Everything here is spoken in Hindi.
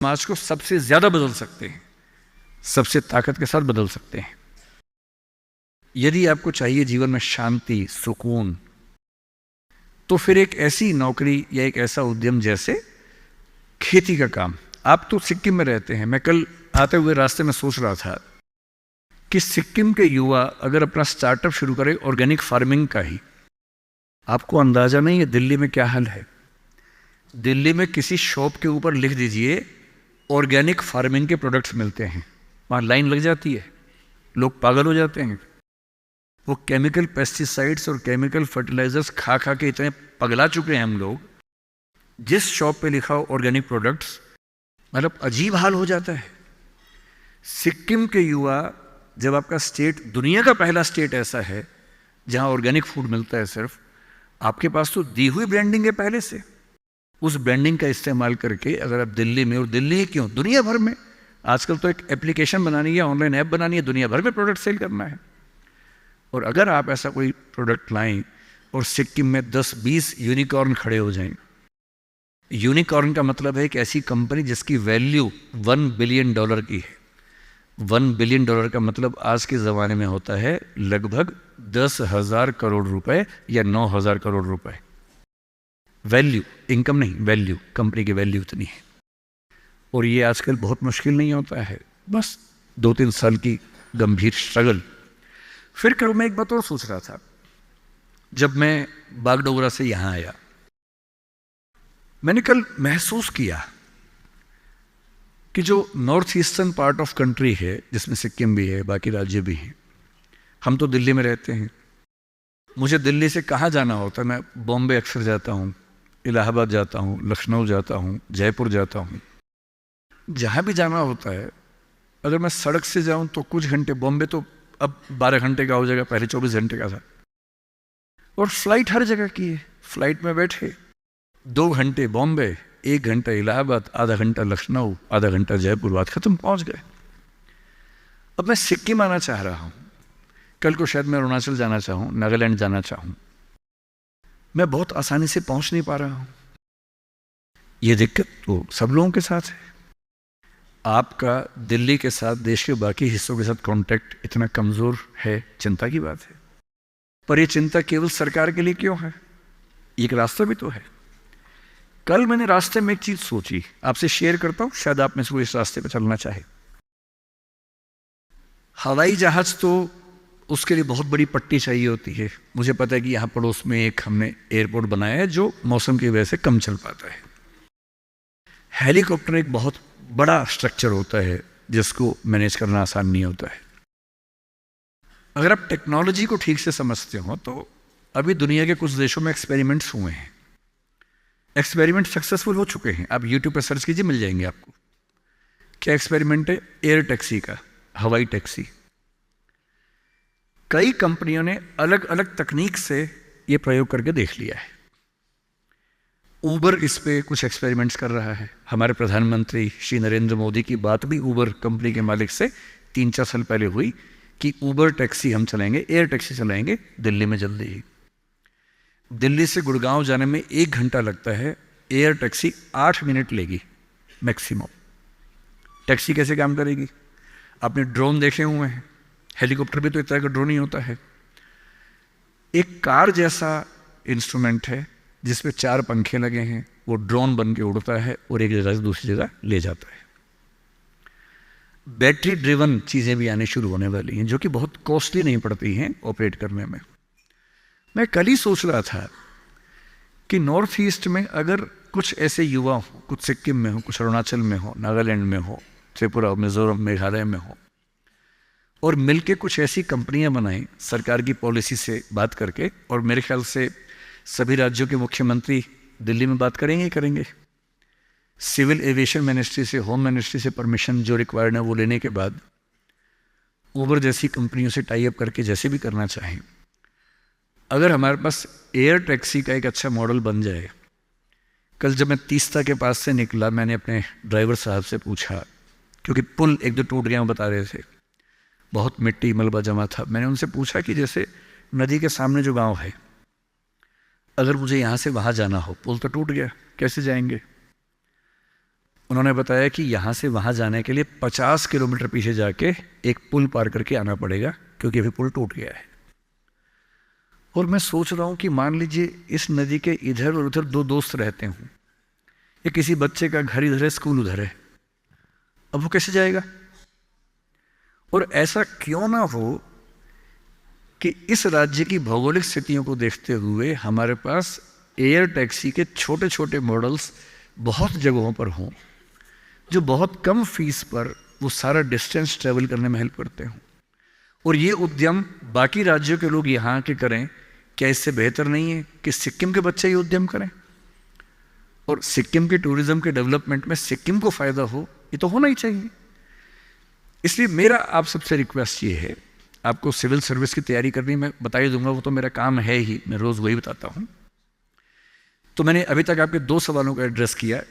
समाज को सबसे ज्यादा बदल सकते हैं, सबसे ताकत के साथ बदल सकते हैं। यदि आपको चाहिए जीवन में शांति, सुकून, तो फिर एक ऐसी नौकरी या एक ऐसा उद्यम जैसे खेती का काम। आप तो सिक्किम में रहते हैं, मैं कल आते हुए रास्ते में सोच रहा था कि सिक्किम के युवा अगर अपना स्टार्टअप शुरू करें ऑर्गेनिक फार्मिंग का ही, आपको अंदाजा नहीं है दिल्ली में क्या हाल है। दिल्ली में किसी शॉप के ऊपर लिख दीजिए ऑर्गेनिक फार्मिंग के प्रोडक्ट्स मिलते हैं, वहाँ लाइन लग जाती है, लोग पागल हो जाते हैं। वो केमिकल पेस्टिसाइड्स और केमिकल फर्टिलाइजर्स खा खा के इतने पगला चुके हैं हम लोग, जिस शॉप पे लिखा हो ऑर्गेनिक प्रोडक्ट्स, मतलब अजीब हाल हो जाता है। सिक्किम के युवा, जब आपका स्टेट दुनिया का पहला स्टेट ऐसा है जहां ऑर्गेनिक फूड मिलता है सिर्फ, आपके पास तो दी हुई ब्रांडिंग है पहले से, उस ब्रांडिंग का इस्तेमाल करके अगर आप दिल्ली में, और दिल्ली ही क्यों, दुनिया भर में, आजकल तो एक एप्लीकेशन बनानी है, ऑनलाइन ऐप बनानी है, दुनिया भर में प्रोडक्ट सेल करना है। और अगर आप ऐसा कोई प्रोडक्ट लाएं और सिक्किम में 10-20 यूनिकॉर्न खड़े हो जाएं, यूनिकॉर्न का मतलब है एक ऐसी कंपनी जिसकी वैल्यू $1 बिलियन की है। $1 बिलियन का मतलब आज के ज़माने में होता है लगभग 10,000 करोड़ रुपए या 9,000 करोड़ रुपए। वैल्यू, इनकम नहीं, वैल्यू, कंपनी की वैल्यू इतनी है। और ये आजकल बहुत मुश्किल नहीं होता है, बस 2-3 साल की गंभीर स्ट्रगल। फिर कल मैं एक बात और सोच रहा था, जब मैं बागडोगरा से यहाँ आया, मैंने कल महसूस किया कि जो north eastern part of country है, जिसमें सिक्किम भी है, बाकी राज्य भी हैं, हम तो दिल्ली में रहते हैं। मुझे दिल्ली से कहाँ जाना होता है, मैं बॉम्बे अक्सर जाता हूँ, इलाहाबाद जाता हूँ, लखनऊ जाता हूँ, जयपुर जाता हूँ। जहाँ भी जाना होता है, अगर मैं सड़क से जाऊँ तो कुछ घंटे, बॉम्बे तो अब 12 घंटे का हो जाएगा, पहले 24 घंटे का था। और फ्लाइट हर जगह की है, फ्लाइट में बैठे 2 घंटे बॉम्बे, 1 घंटा इलाहाबाद, आधा घंटा लखनऊ, आधा घंटा जयपुर, बात खत्म, पहुंच गए। अब मैं सिक्किम आना चाह रहा हूं, कल को शायद मैं अरुणाचल जाना चाहूं, नागालैंड जाना चाहूं, मैं बहुत आसानी से पहुंच नहीं पा रहा हूं। यह दिक्कत तो सब लोगों के साथ है। आपका दिल्ली के साथ, देश के बाकी हिस्सों के साथ कांटेक्ट इतना कमजोर है, चिंता की बात है। पर यह चिंता केवल सरकार के लिए क्यों है, एक रास्ता भी तो है। कल मैंने रास्ते में एक चीज सोची, आपसे शेयर करता हूं, शायद आप में से इस रास्ते पर चलना चाहे। हवाई जहाज तो उसके लिए बहुत बड़ी पट्टी चाहिए होती है। मुझे पता है कि यहां पड़ोस में एक हमने एयरपोर्ट बनाया है जो मौसम की वजह से कम चल पाता है। हेलीकॉप्टर एक बहुत बड़ा स्ट्रक्चर होता है जिसको मैनेज करना आसान नहीं होता है। अगर आप टेक्नोलॉजी को ठीक से समझते हो तो अभी दुनिया के कुछ देशों में एक्सपेरिमेंट्स हुए हैं, एक्सपेरिमेंट सक्सेसफुल हो चुके हैं। आप यूट्यूब पर सर्च कीजिए, मिल जाएंगे आपको। क्या एक्सपेरिमेंट है? एयर टैक्सी का, हवाई टैक्सी। कई कंपनियों ने अलग अलग तकनीक से यह प्रयोग करके देख लिया है। ऊबर इस पे कुछ एक्सपेरिमेंट्स कर रहा है। हमारे प्रधानमंत्री श्री नरेंद्र मोदी की बात भी ऊबर कंपनी के मालिक से 3-4 साल पहले हुई कि ऊबर टैक्सी हम चलाएंगे, एयर टैक्सी चलाएंगे दिल्ली में जल्दी ही। दिल्ली से गुड़गांव जाने में 1 घंटा लगता है, एयर टैक्सी 8 मिनट लेगी मैक्सिमम। टैक्सी कैसे काम करेगी? आपने ड्रोन देखे हुए हैं, हेलीकॉप्टर भी तो इस तरह का ड्रोन ही होता है। एक कार जैसा इंस्ट्रूमेंट है जिसपे 4 पंखे लगे हैं, वो ड्रोन बन के उड़ता है और एक जगह से दूसरी जगह ले जाता है। बैटरी ड्रिवन चीज़ें भी आने शुरू होने वाली हैं जो कि बहुत कॉस्टली नहीं पड़ती हैं ऑपरेट करने में। मैं कल ही सोच रहा था कि नॉर्थ ईस्ट में अगर कुछ ऐसे युवा हो, कुछ सिक्किम में हो, कुछ अरुणाचल में हो, नागालैंड में हो, त्रिपुरा, मिजोरम, मेघालय में हो, और मिलके कुछ ऐसी कंपनियां बनाएं सरकार की पॉलिसी से बात करके, और मेरे ख्याल से सभी राज्यों के मुख्यमंत्री दिल्ली में बात करेंगे ही करेंगे। सिविल एविएशन मिनिस्ट्री से, होम मिनिस्ट्री से परमिशन जो रिक्वायर्ड है वो लेने के बाद ऊबर जैसी कंपनियों से टाई अप करके जैसे भी करना चाहें, अगर हमारे पास एयर टैक्सी का एक अच्छा मॉडल बन जाए। कल जब मैं तीस्ता के पास से निकला, मैंने अपने ड्राइवर साहब से पूछा, क्योंकि पुल 1-2 टूट गया बता रहे थे, बहुत मिट्टी मलबा जमा था। मैंने उनसे पूछा कि जैसे नदी के सामने जो गांव है, अगर मुझे यहाँ से वहाँ जाना हो, पुल तो टूट गया, कैसे जाएंगे? उन्होंने बताया कि यहाँ से वहाँ जाने के लिए 50 किलोमीटर पीछे जाके एक पुल पार करके आना पड़ेगा, क्योंकि अभी पुल टूट गया है। और मैं सोच रहा हूँ कि मान लीजिए इस नदी के इधर और उधर दो दोस्त रहते हों, या किसी बच्चे का घर इधर है, स्कूल उधर है, अब वो कैसे जाएगा? और ऐसा क्यों ना हो कि इस राज्य की भौगोलिक स्थितियों को देखते हुए हमारे पास एयर टैक्सी के छोटे छोटे मॉडल्स बहुत जगहों पर हों, जो बहुत कम फीस पर वो सारा डिस्टेंस ट्रेवल करने में हेल्प करते हों। और ये उद्यम बाकी राज्यों के लोग यहाँ के करें, क्या इससे बेहतर नहीं है कि सिक्किम के बच्चे ये उद्यम करें? और सिक्किम के टूरिज्म के डेवलपमेंट में सिक्किम को फायदा हो, ये तो होना ही चाहिए। इसलिए मेरा आप सबसे रिक्वेस्ट ये है, आपको सिविल सर्विस की तैयारी करनी मैं बता ही दूंगा, वो तो मेरा काम है ही, मैं रोज़ वही बताता हूँ। तो मैंने अभी तक आपके 2 सवालों का एड्रेस किया।